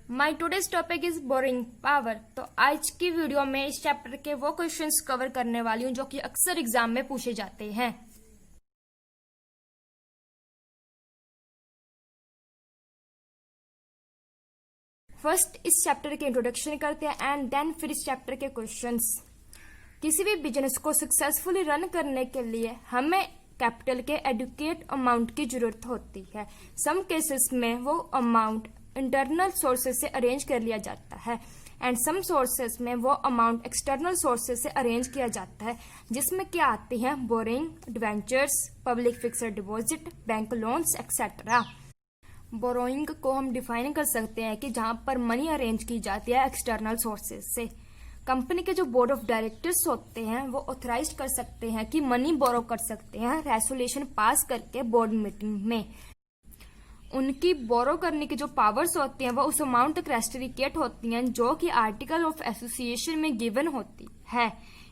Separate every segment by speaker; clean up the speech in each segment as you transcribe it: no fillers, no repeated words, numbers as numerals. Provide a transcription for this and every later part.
Speaker 1: My today's topic is boring power. तो आज की वीडियो में इस चैप्टर के वो क्वेश्चंस कवर करने वाली हूँ जो कि अक्सर एग्जाम में पूछे जाते हैं। फर्स्ट इस चैप्टर के इंट्रोडक्शन करते हैं एंड देन फिर इस चैप्टर के क्वेश्चंस। किसी भी बिजनेस को सक्सेसफुली रन करने के लिए हमें कैपिटल के एडुकेट अमाउंट की जरूरत होती है। सम केसेस में वो अमाउंट इंटरनल सोर्सेज से अरेंज कर लिया जाता है एंड सम सोर्सेज में वो अमाउंट एक्सटर्नल सोर्सेज से अरेंज किया जाता है, जिसमें क्या आती हैं boring, debentures, public fixed deposit, bank loans etcetera. Borrowing को हम डिफाइन कर सकते हैं कि जहां पर मनी अरेंज की जाती है एक्सटर्नल सोर्सेज से। कंपनी के जो बोर्ड ऑफ डायरेक्टर्स होते हैं वो ऑथराइज कर सकते हैं कि मनी बोरो कर सकते हैं रेसोल्यूशन पास करके बोर्ड मीटिंग में। उनकी बोरो करने की जो पावर्स होती हैं वो उस अमाउंट तक रेस्ट्रिकेट होती हैं जो कि आर्टिकल ऑफ एसोसिएशन में गिवन होती है।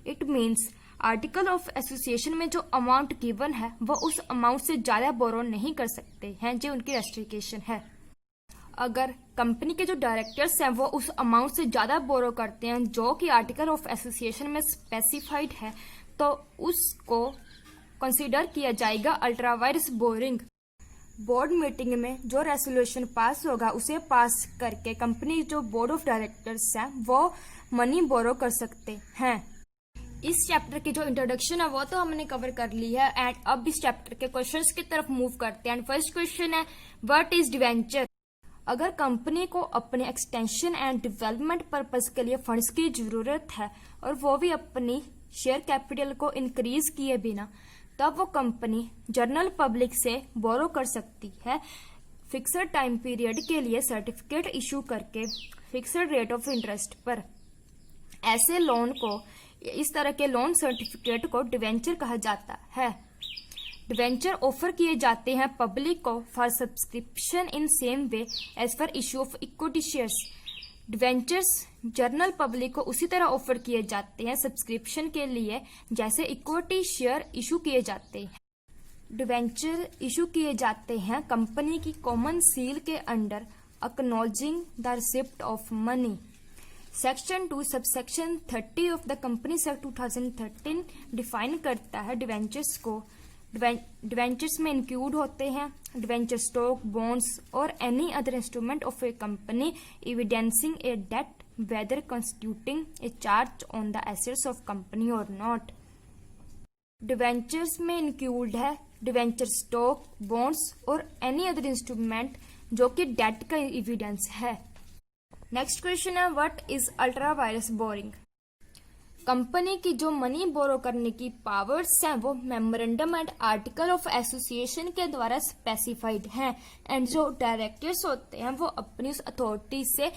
Speaker 1: It means article of association में जो अमाउंट गिवन है वो उस अमाउंट से ज्यादा बोरो नहीं कर सकते हैं, जो उनकी रेस्ट्रिकेशन है। अगर कंपनी के जो डायरेक्टर्स हैं वो उस अमाउंट से ज्यादा बोरो करते हैं जो कि आर्टिकल ऑफ एसोसिएशन में स्पेसिफाइड है, तो उसको कंसीडर किया जाएगा अल्ट्रावायरस बोरिंग। बोर्ड मीटिंग में जो रेसोल्यूशन पास होगा उसे पास करके कंपनी जो बोर्ड ऑफ डायरेक्टर्स हैं वो मनी बोरो कर सकते हैं। इस चैप्टर की जो इंट्रोडक्शन है वो तो हमने कवर कर ली है एंड अब इस चैप्टर के क्वेश्चंस की तरफ मूव करते हैं। एंड फर्स्ट क्वेश्चन है व्हाट इज डिवेंचर। अगर कंपनी को अपने एक्सटेंशन एंड डेवलपमेंट पर्पस के लिए फंड्स की जरूरत है और वो भी अपनी शेयर कैपिटल को इंक्रीज किए बिना, तब वो कंपनी जनरल पब्लिक से बोरो कर सकती है फिक्स्ड टाइम पीरियड के लिए सर्टिफिकेट इशू करके फिक्स्ड रेट ऑफ इंटरेस्ट पर। ऐसे लोन को, इस तरह के लोन सर्टिफिकेट को डिवेंचर कहा जाता है। डिवेंचर ऑफर किए जाते हैं पब्लिक को for subscription in same way as for issue of equity shares. Debentures general public को उसी तरह ऑफर किए जाते हैं सब्सक्रिप्शन के लिए जैसे इक्विटी शेयर इशू किए जाते हैं। डिवेंचर इशू किए जाते हैं कंपनी की कॉमन सील के under acknowledging the receipt of money. Section 2 subsection 30 of the companies act 2013 define करता है डिवेंचर्स को। डिवेंचर्स में इंक्लूड होते हैं डिवेंचर स्टॉक, बॉन्ड्स और any other instrument of a company evidencing a debt whether constituting a charge on the assets of company और not. Debentures में include है डिवेंचर स्टॉक, बॉन्ड्स और एनी अदर इंस्ट्रूमेंट जो कि date का evidence है। Next question है what is ultra vires boring. Company की जो मनी बोरो करने की पावर्स हैं वो memorandum and article of association के द्वारा स्पेसिफाइड हैं एंड जो डायरेक्टर्स होते हैं वो अपनी उस अथॉरिटी से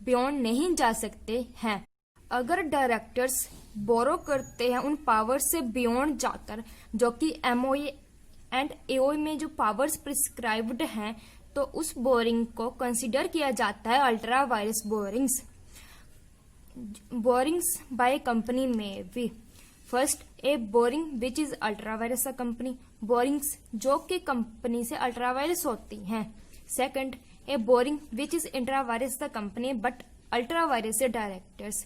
Speaker 1: बियॉन्ड नहीं जा सकते हैं। अगर डायरेक्टर्स बोरो करते हैं उन पावर्स से बियॉन्ड जाकर, जो कि एमओए एंड एओए में जो पावर्स प्रिस्क्राइब्ड हैं, तो उस बोरिंग को कंसिडर किया जाता है ultra vires borings. Borings by company में भी first A boring which is ultra vires company, borings जो कि कंपनी से अल्ट्रा वायरस होती हैं। Second A boring which is intra virus the company but ultra vires से डायरेक्टर्स।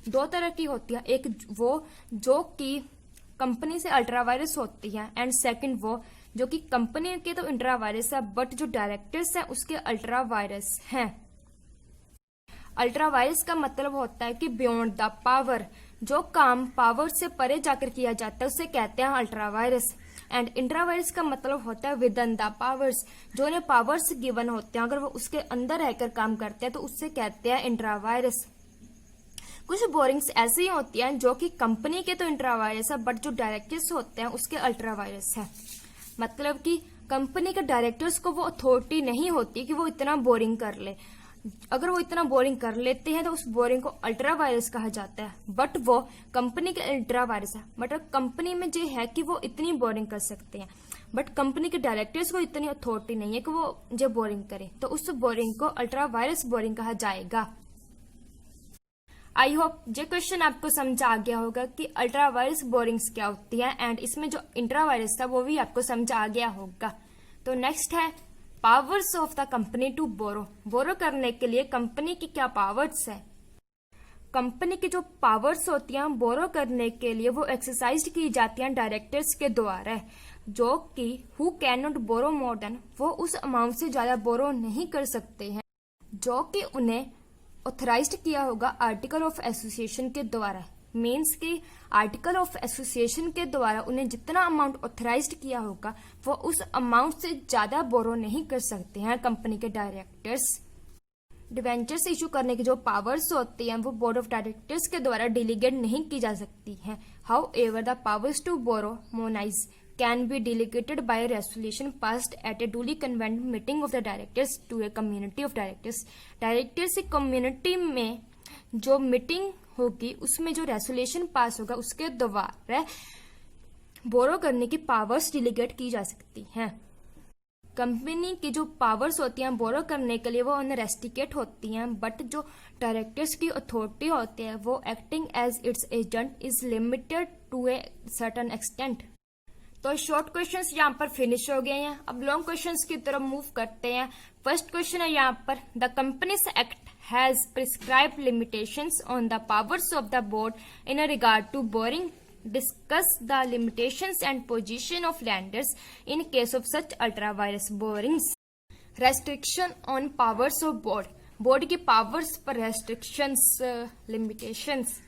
Speaker 1: दो तरह की होती है, एक वो जो कि कंपनी से अल्ट्रा वायरस होती है एंड सेकंड वो जो कि कंपनी के तो इंट्रा वायरस है बट जो डायरेक्टर्स है उसके अल्ट्रा वायरस हैं। अल्ट्रा वायरस का मतलब होता है कि बियॉन्ड द पावर, जो काम पावर से परे जाकर किया जाता है उसे कहते हैं ultra vires. And intra virus का मतलब होता है विद इन द पावर्स, जो उन्हें पावर्स गिवन होते हैं अगर वो उसके अंदर रहकर काम करते हैं तो उससे कहते हैं इंट्रा वायरस। कुछ बोरिंग्स ऐसी होती हैं जो कि कंपनी के तो इंट्रा वायरस है बट जो डायरेक्टर्स होते हैं उसके अल्ट्रा वायरस है। मतलब कि कंपनी के डायरेक्टर्स को वो अथॉरिटी नहीं होती कि वो इतना बोरिंग कर ले। अगर वो इतना बोरिंग कर लेते हैं तो उस बोरिंग को अल्ट्रा वायरस कहा जाता है, बट वो कंपनी के अल्ट्रा वायरस है। मतलब कंपनी में जो है कि वो इतनी बोरिंग कर सकते हैं बट कंपनी के डायरेक्टर्स को इतनी अथॉरिटी नहीं है कि वो जो बोरिंग करे, तो उस बोरिंग को अल्ट्रा वायरस बोरिंग कहा जाएगा। आई होप ये क्वेश्चन आपको समझ आ गया होगा कि अल्ट्रा वायरस बोरिंग्स क्या होती है एंड इसमें जो इंट्रा वायरस था वो भी आपको समझ आ गया होगा। तो नेक्स्ट है powers of the company to borrow करने के लिए कंपनी की क्या पावर्स है। कंपनी की जो पावर्स होती हैं बोरो करने के लिए वो एक्सरसाइज की जाती हैं डायरेक्टर्स के द्वारा, जो कि who can not borrow more than, वो उस अमाउंट से ज्यादा बोरो नहीं कर सकते हैं जो कि उन्हें ऑथराइज्ड किया होगा आर्टिकल ऑफ एसोसिएशन के द्वारा। मीन्स कि आर्टिकल ऑफ एसोसिएशन के द्वारा उन्हें जितना अमाउंट ऑथराइज्ड किया होगा वो उस अमाउंट से ज्यादा बोरो नहीं कर सकते हैं कंपनी के डायरेक्टर्स। डिवेंचर्स इशू करने की जो पावर्स होती हैं वो बोर्ड ऑफ डायरेक्टर्स के द्वारा डिलीगेट नहीं की जा सकती हैं। However the powers to borrow monies can be delegated by a resolution passed at a duly convened meeting of the directors to a community of directors। Directors की community में जो मीटिंग होगी उसमें जो रेसोल्यूशन पास होगा उसके द्वारा बोरो करने की पावर्स डिलीगेट की जा सकती हैं। कंपनी की जो पावर्स होती हैं बोरो करने के लिए वो अनरेस्ट्रिक्टेड होती हैं, बट जो डायरेक्टर्स की अथॉरिटी होती है वो acting as its agent is limited to a certain extent. तो शॉर्ट क्वेश्चंस यहाँ पर फिनिश हो गए हैं। अब लॉन्ग क्वेश्चंस की तरफ मूव करते हैं। फर्स्ट क्वेश्चन है यहाँ पर, the companies act has prescribed limitations on the powers of the board in regard to borrowing. Discuss the limitations and position of lenders in case of such ultra vires borrowings. Restriction on powers of board की powers पर restrictions limitations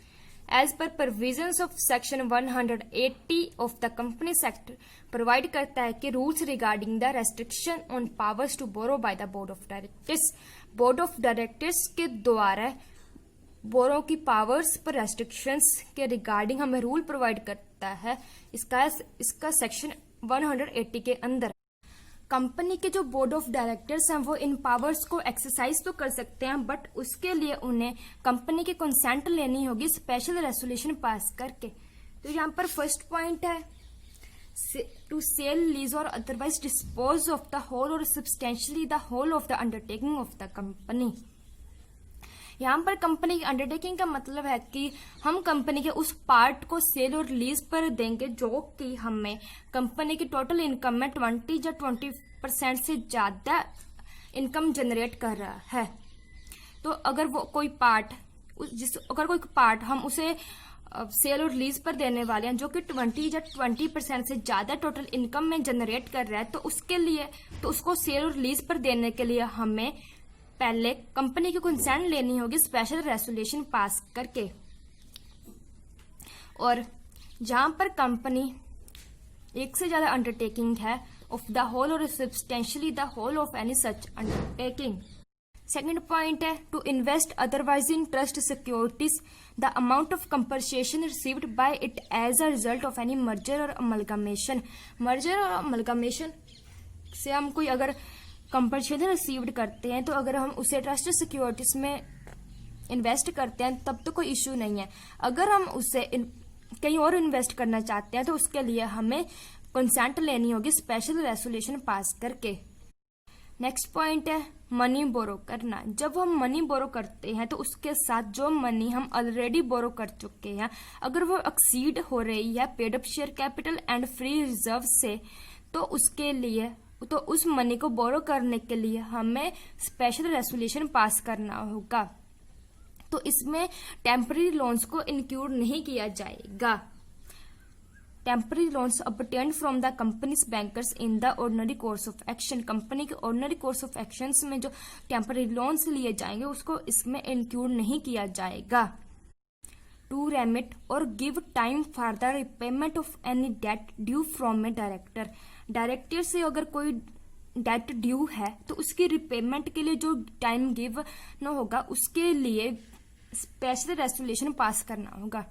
Speaker 1: as per provisions of section 180 of the companies act provide करता है कि rules regarding the restriction on powers to borrow by the board of directors. Board of directors के द्वारा बोरो की powers पर restrictions के regarding हमें rule provide करता है। इसका सेक्शन 180 के अंदर कंपनी के जो बोर्ड ऑफ डायरेक्टर्स हैं वो इन पावर्स को एक्सरसाइज तो कर सकते हैं, बट उसके लिए उन्हें कंपनी की कंसेंट लेनी होगी स्पेशल रेसोल्यूशन पास करके। तो यहाँ पर फर्स्ट पॉइंट है to sell, lease or otherwise dispose of the whole or substantially the whole of the undertaking of the company. यहाँ पर कंपनी की अंडरटेकिंग का मतलब है कि हम कंपनी के उस पार्ट को सेल और लीज पर देंगे जो कि हमें कंपनी की टोटल इनकम में 20 या 20% से ज्यादा इनकम जनरेट कर रहा है। तो अगर वो कोई पार्ट हम उसे सेल और लीज पर देने वाले हैं जो कि 20 या 20% से ज्यादा टोटल इनकम में जनरेट कर रहा है, तो उसके लिए उसको सेल और लीज पर देने के लिए हमें पहले कंपनी की कंसेंट लेनी होगी स्पेशल रेसोल्यूशन पास करके। और जहां पर कंपनी एक से ज्यादा अंडरटेकिंग है of the whole or substantially the whole of any such undertaking. Second point है to invest otherwise in trust securities the amount of compensation received by it as a result of any merger और amalgamation. Merger और amalgamation से हम कोई अगर compensation received करते हैं तो अगर हम उसे ट्रस्ट सिक्योरिटीज में इन्वेस्ट करते हैं तब तो कोई इश्यू नहीं है। अगर हम उसे कहीं और इन्वेस्ट करना चाहते हैं तो उसके लिए हमें कंसेंट लेनी होगी स्पेशल रेसोल्यूशन पास करके। नेक्स्ट पॉइंट है मनी बोरो करना। जब हम मनी बोरो करते हैं तो उसके साथ जो मनी हम ऑलरेडी बोरो कर चुके हैं अगर वो एक्सीड हो रही है paid up share capital and free reserve से, तो उस मनी को बोरो करने के लिए हमें स्पेशल रेसोल्यूशन पास करना होगा। तो इसमें टेम्पररी लोन्स को इंक्लूड नहीं किया जाएगा। Temporary loans obtained from the companies bankers in the ordinary course of action. Company के ऑर्डिनरी कोर्स ऑफ एक्शन में जो टेम्पररी लोन्स लिए जाएंगे उसको इसमें इंक्लूड नहीं किया जाएगा। टू रेमिट और give time for the repayment of any debt due from a director. Director से अगर कोई डेट ड्यू है तो उसकी रिपेमेंट के लिए जो टाइम गिव न होगा उसके लिए स्पेशल रेसोल्यूशन पास करना होगा।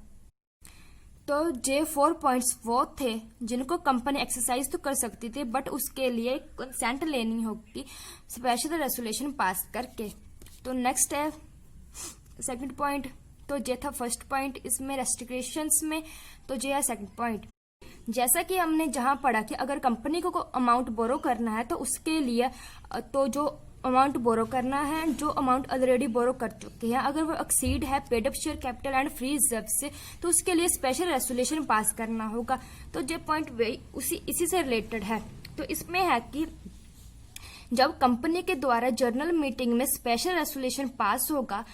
Speaker 1: तो जे 4 पॉइंट्स वो थे जिनको कंपनी एक्सरसाइज तो कर सकती थी, बट उसके लिए कंसेंट लेनी होगी स्पेशल रेसोल्यूशन पास करके। तो नेक्स्ट है सेकंड पॉइंट। तो ये था फर्स्ट पॉइंट इसमें रेस्ट्रिक्शंस में, तो ये है सेकंड पॉइंट। जैसा कि हमने जहां पढ़ा कि अगर कंपनी को अमाउंट बोरो करना है तो उसके लिए तो जो अमाउंट बोरो करना है, जो अमाउंट ऑलरेडी बोरो कर चुके हैं, अगर वो एक्सीड है paid up share capital and free reserve से, तो उसके लिए स्पेशल रेसोल्यूशन पास करना होगा। तो ये पॉइंट इसी से रिलेटेड है। तो इसमें है कि जब कंपनी के द्वारा जनरल मीटिंग में स्पेशल रेजोल्यूशन पास होगा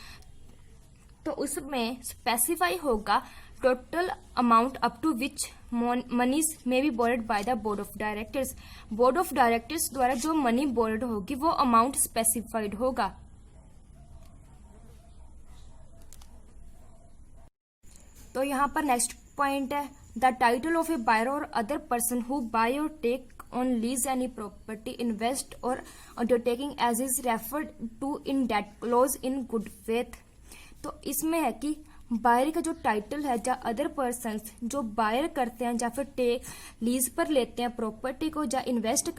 Speaker 1: तो उसमें स्पेसिफाई होगा total amount up to which monies may be borrowed by the board of directors. Board of directors द्वारा जो मनी बोर्ड होगी वो अमाउंट स्पेसिफाइड होगा। तो यहाँ पर नेक्स्ट पॉइंट है the title of a buyer or other person who buy or take on lease any property invest or undertaking as is referred to in that clause in good faith. तो इसमें है कि buyer का जो title है या other person जो buyer करते हैं या फिर टेक लीज पर लेते हैं प्रॉपर्टी को या इन्वेस्ट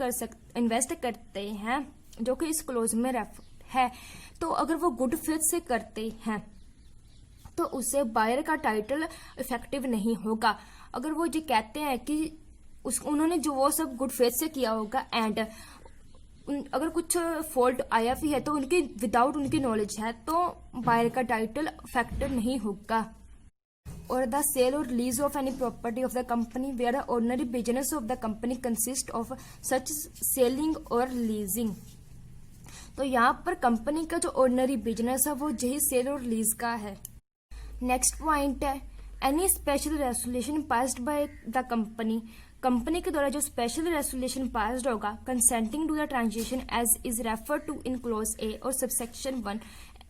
Speaker 1: करते हैं जो कि इस क्लोज में है, तो अगर वो गुड फेथ से करते हैं तो उसे बायर का टाइटल इफेक्टिव नहीं होगा। अगर वो ये कहते हैं कि उन्होंने जो वो सब गुड फेथ से किया होगा एंड अगर कुछ फॉल्ट आया भी है तो उनकी विदाउट उनकी नॉलेज है तो बायर का टाइटल इफेक्टिव नहीं होगा। और द सेल और lease of any property of the company where the ordinary business of the company consist of such selling और लीजिंग। तो यहाँ पर कंपनी का जो ऑर्डिनरी बिजनेस है वो यही सेल और लीज का है। नेक्स्ट पॉइंट है any special resolution passed by the company के द्वारा जो स्पेशल रेजोल्यूशन पास्ड होगा consenting to the transaction as is refer to in clause a or subsection 1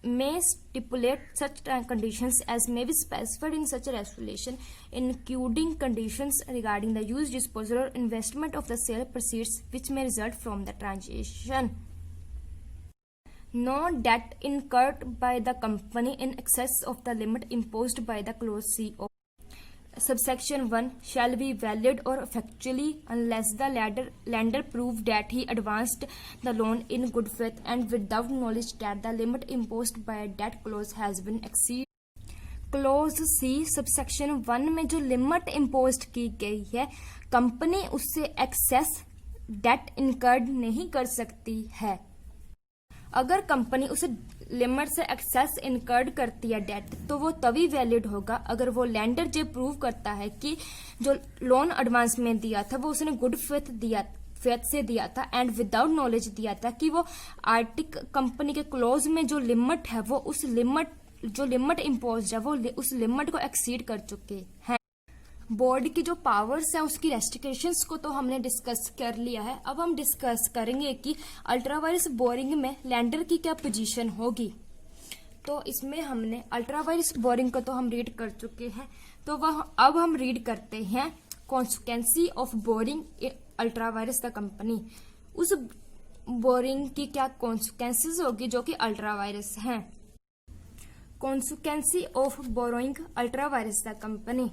Speaker 1: may stipulate such conditions as may be specified in such a resolution, including conditions regarding the use, disposal, or investment of the sale proceeds which may result from the transaction. No debt incurred by the company in excess of the limit imposed by the clause C of subsection 1 shall be valid or effectually unless the lender prove that he advanced the loan in good faith and without knowledge that the limit imposed by that clause has been exceeded. Clause C subsection 1 में जो limit impose की गई है company उससे access date incurred नहीं कर सकती है. अगर कंपनी उसे लिमिट से एक्सेस इनकर्ड करती है डेट तो वो तभी वैलिड होगा अगर वो लैंडर जो प्रूव करता है कि जो लोन एडवांस में दिया था वो उसने गुड फेथ से दिया था एंड विदाउट नॉलेज दिया था कि वो आर्टिक कंपनी के क्लोज में जो लिमिट है वो उस लिमिट इम्पोज है वो उस लिमिट को एक्सीड कर चुके हैं. बोर्ड की जो पावर्स है उसकी रेस्ट्रिक्शंस को तो हमने डिस्कस कर लिया है. अब हम डिस्कस करेंगे कि अल्ट्रावायरस बोरिंग में लैंडर की क्या पोजीशन होगी. तो इसमें हमने अल्ट्रावायरस बोरिंग को तो हम रीड कर चुके हैं. तो वह अब हम रीड करते हैं consequences of borrowing ultra vires the company. उस बोरिंग की क्या कॉन्सिक्वेंसेज होगी जो कि अल्ट्रावायरस हैं. Consequences of borrowing ultra vires the company.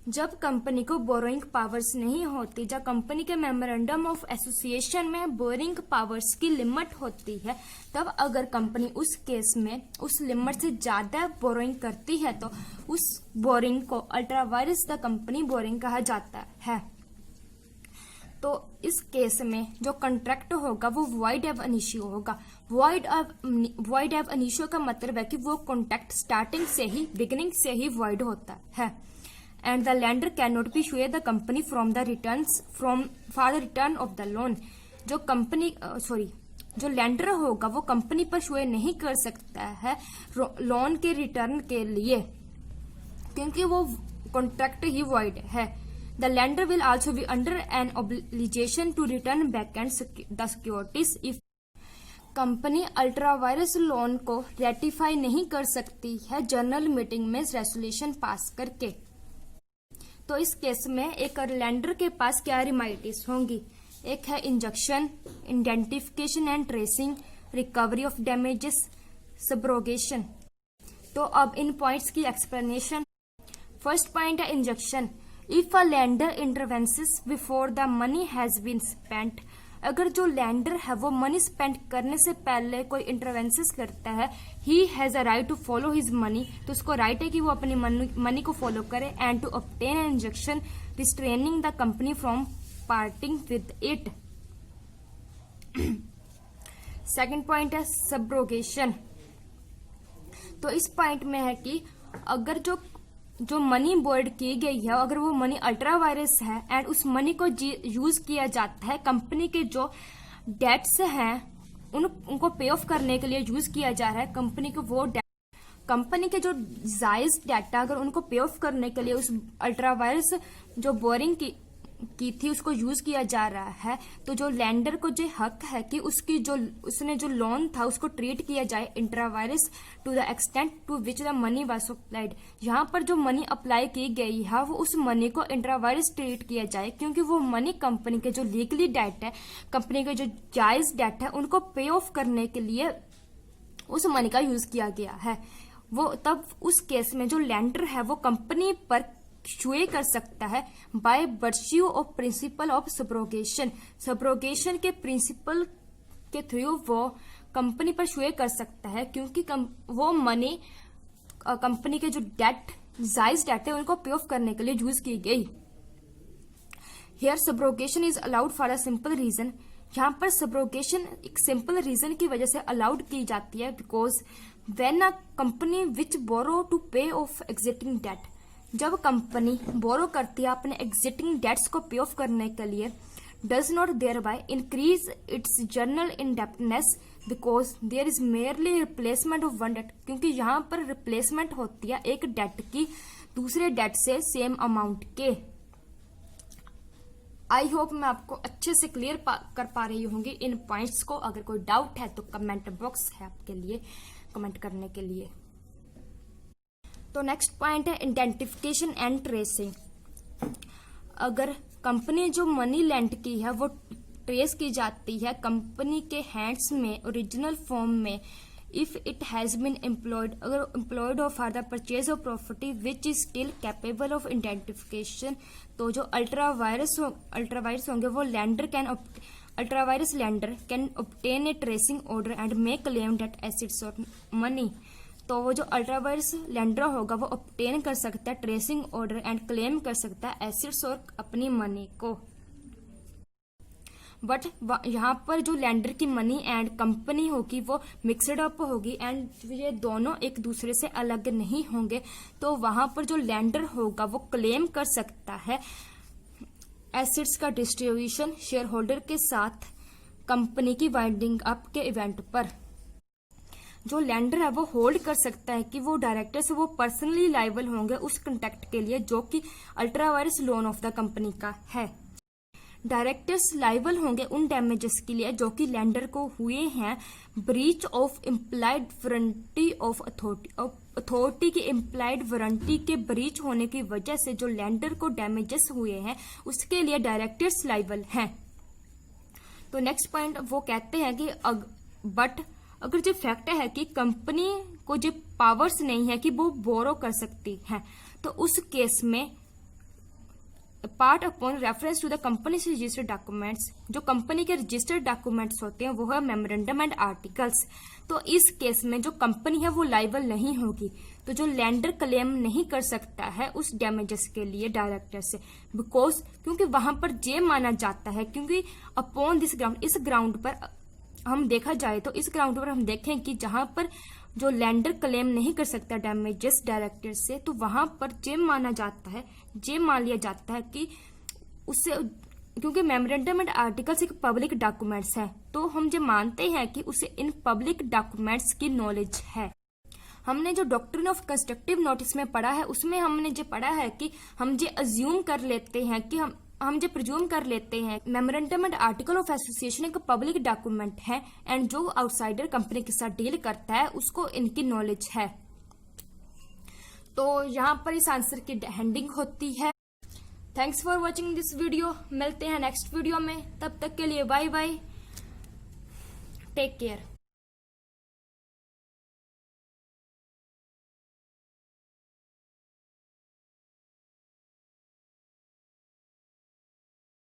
Speaker 1: जब कंपनी को बोरोइंग पावर्स नहीं होती, जब कंपनी के मेमोरेंडम ऑफ एसोसिएशन में बोरिंग पावर्स की लिमिट होती है, तब अगर कंपनी उस केस में उस लिमिट से ज्यादा बोरोइंग करती है तो उस बोरिंग को अल्ट्रावायरस द कंपनी बोरिंग कहा जाता है. तो इस केस में जो कॉन्ट्रैक्ट होगा वो वॉइड एब इनिशियो होगा. वॉइड एब इनिशियो का मतलब है कि वो कॉन्ट्रैक्ट स्टार्टिंग से ही बिगिनिंग से ही वॉइड होता है. And the lender cannot be sway the company from the returns for the return of the loan. जो कंपनी जो लेंडर होगा वो कंपनी पर sway नहीं कर सकता है लोन के रिटर्न के लिए क्योंकि वो कॉन्ट्रैक्ट ही void है. The lender will also be under an obligation to return back and the securities if company ultra vires loan को रेटिफाई नहीं कर सकती है जनरल मीटिंग में रेजोल्यूशन पास करके. तो इस केस में एक लेंडर के पास क्या रिमाइटीज होंगी. एक है injunction, identification and tracing, recovery of damages, subrogation. तो अब इन पॉइंट्स की एक्सप्लेनेशन. फर्स्ट पॉइंट है injunction. If a lender intervenes before the money has been spent. अगर जो लेंडर है वो मनी स्पेंड करने से पहले कोई इंटरवेंसेस करता है, he has a right to follow his money. तो उसको राइट है कि वो अपनी मनी को फॉलो करे and to obtain an injunction restraining the company from parting with it. Second point है सब्रोगेशन. तो इस पॉइंट में है कि अगर जो मनी बोर्ड की गई है अगर वो मनी अल्ट्रावायरस है एंड उस मनी को यूज किया जाता है कंपनी के जो डेट्स हैं उनको पे ऑफ करने के लिए यूज किया जा रहा है कंपनी को। वो कंपनी के जो जायज डाटा अगर उनको पे ऑफ करने के लिए उस अल्ट्रावायरस जो बोरिंग की थी उसको यूज किया जा रहा है, तो जो लैंडर को जो हक है कि उसने जो लोन था उसको ट्रीट किया जाए intra vires to the extent to which the money was applied. यहाँ पर जो मनी अप्लाई की गई है वो उस मनी को इंट्रावायरस ट्रीट किया जाए, क्योंकि वो मनी कंपनी के जो लीगली डेट है, कंपनी के जो जायज डेट है उनको पे ऑफ करने के लिए उस मनी का यूज किया गया है। वो तब उस केस में जो लैंडर है वो कंपनी पर शुए कर सकता है by virtue of principle of subrogation. Subrogation के प्रिंसिपल के थ्रू वो कंपनी पर शुए कर सकता है, क्योंकि वो मनी कंपनी के जो जायज डेट है उनको पे ऑफ करने के लिए यूज की गई। Here subrogation is allowed for a simple reason. यहाँ पर सब्रोगेशन एक सिंपल रीजन की वजह से अलाउड की जाती है, because when a company which borrow to pay off existing debt, जब कंपनी बोरो करती है अपने एग्जिस्टिंग डेट्स को पे ऑफ करने के लिए, does not thereby increase its general indebtedness because there is merely replacement of one debt, क्योंकि यहाँ पर रिप्लेसमेंट होती है एक डेट की दूसरे डेट से सेम अमाउंट के। आई होप मैं आपको अच्छे से क्लियर कर पा रही होंगी इन पॉइंट्स को। अगर कोई डाउट है तो कमेंट बॉक्स है आपके लिए कमेंट करने के लिए। तो नेक्स्ट पॉइंट है आइडेंटिफिकेशन एंड ट्रेसिंग। अगर कंपनी जो मनी लेंड की है वो ट्रेस की जाती है कंपनी के हैंड्स में ओरिजिनल फॉर्म में, if it has been employed, अगर एम्प्लॉयड हो for the purchase of property which is still capable of identification, तो जो अल्ट्रावायरस होंगे वो ultra vires lender can obtain a tracing order and may claim that assets और money. तो वो जो अल्ट्रावायरस लैंडर होगा वो ऑब्टेन कर सकता है ट्रेसिंग ऑर्डर एंड क्लेम कर सकता है एसेट्स और अपनी मनी को। बट यहाँ पर जो लैंडर की मनी एंड कंपनी होगी वो मिक्सड अप होगी एंड ये दोनों एक दूसरे से अलग नहीं होंगे, तो वहां पर जो लैंडर होगा वो क्लेम कर सकता है एसेट्स का डिस्ट्रीब्यूशन शेयर होल्डर के साथ कंपनी की वाइंडिंग अप के इवेंट पर। जो लैंडर है वो होल्ड कर सकता है कि वो डायरेक्टर से वो पर्सनली लायबल होंगे उस कंट्रैक्ट के लिए जो कि ultra vires loan of the company का है। डायरेक्टर्स लायबल होंगे उन डैमेजेस के लिए जो कि लैंडर को हुए हैं breach of implied warranty of authority की इम्प्लाइड वारंटी के ब्रीच होने की वजह से जो लैंडर को डैमेजेस हुए हैं उसके लिए डायरेक्टर्स लायबल हैं। तो नेक्स्ट पॉइंट वो कहते हैं कि बट अगर जो फैक्ट है कि कंपनी को जो पावर्स नहीं है कि वो बोरो कर सकती है, तो उस केस में part upon reference to the company से रजिस्टर्ड डॉक्यूमेंट्स, जो कंपनी के रजिस्टर्ड डॉक्यूमेंट्स होते हैं वो है मेमोरेंडम एंड आर्टिकल्स, तो इस केस में जो कंपनी है वो लायबल नहीं होगी, तो जो लैंडर क्लेम नहीं कर सकता है उस डैमेजेस के लिए डायरेक्टर से, बिकॉज क्योंकि वहां पर जे माना जाता है, क्योंकि अपॉन दिस ग्राउंड, इस ग्राउंड पर हम देखा जाए तो इस ग्राउंड पर हम देखें कि जहां पर जो लैंडर क्लेम नहीं कर सकता डैमेजेस डायरेक्टर से, तो वहां पर जे मान लिया जाता है कि उससे, क्योंकि मेमोरेंडम एंड आर्टिकल्स एक पब्लिक डॉक्यूमेंट्स है, तो हम जो मानते हैं कि उसे इन पब्लिक डॉक्यूमेंट्स की नॉलेज है। हमने जो डॉक्ट्रिन ऑफ कंस्ट्रक्टिव नोटिस में पढ़ा है उसमें हमने जो पढ़ा है कि हम जो अज्यूम कर लेते हैं कि हम जो प्रिज्यूम कर लेते हैं memorandum and article of association एक पब्लिक डॉक्यूमेंट है एंड जो आउटसाइडर कंपनी के साथ डील करता है उसको इनकी नॉलेज है। तो यहाँ पर इस आंसर की हेडिंग होती है। Thanks for watching this video. मिलते हैं नेक्स्ट वीडियो में, तब तक के लिए बाय बाय, टेक केयर।